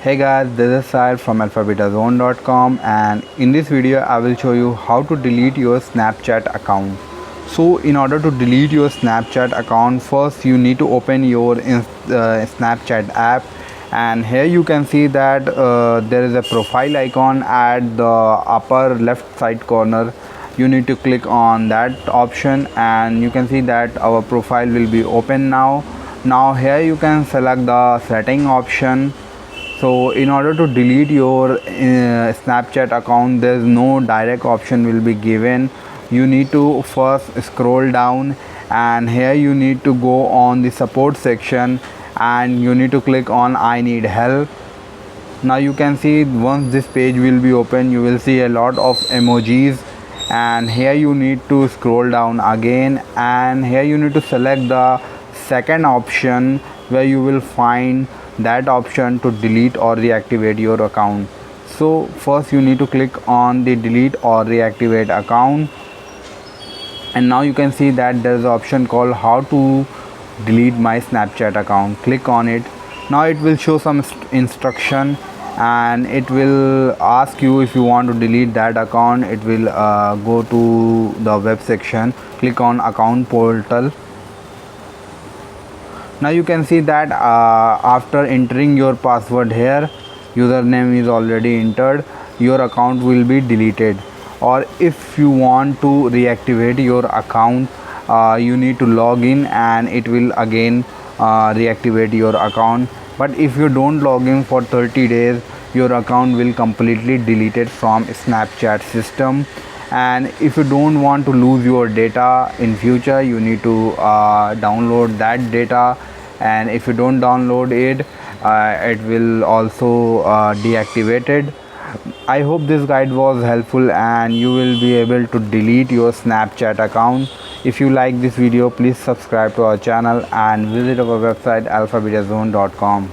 Hey guys, this is Syed from alphabetazone.com, and in this video I will show you how to delete your Snapchat account. So in order to delete your Snapchat account, first you need to open your Snapchat app, and here you can see that there is a profile icon at the upper left side corner. You need to click on that option and you can see that our profile will be open now. Here you can select the setting option. So in order to delete your Snapchat account, there's no direct option will be given. You need to first scroll down, and here you need to go on the support section and you need to click on I need help. Now you can see once this page will be open, you will see a lot of emojis, and here you need to scroll down again, and here you need to select the second option where you will find that option to delete or reactivate your account. So first you need to click on the delete or reactivate account, and now you can see that there's an option called how to delete my Snapchat account. Click on it. Now it will show some instruction and it will ask you if you want to delete that account. It will go to the web section. Click on account portal. Now you can see that after entering your password here, username is already entered, your account will be deleted. Or if you want to reactivate your account, you need to log in and it will again reactivate your account. But if you don't log in for 30 days, your account will completely deleted from Snapchat system. And if you don't want to lose your data in future, you need to download that data, and if you don't download it, it will also deactivated. I hope this guide was helpful and you will be able to delete your Snapchat account. If you like this video, please subscribe to our channel and visit our website alphabetazone.com.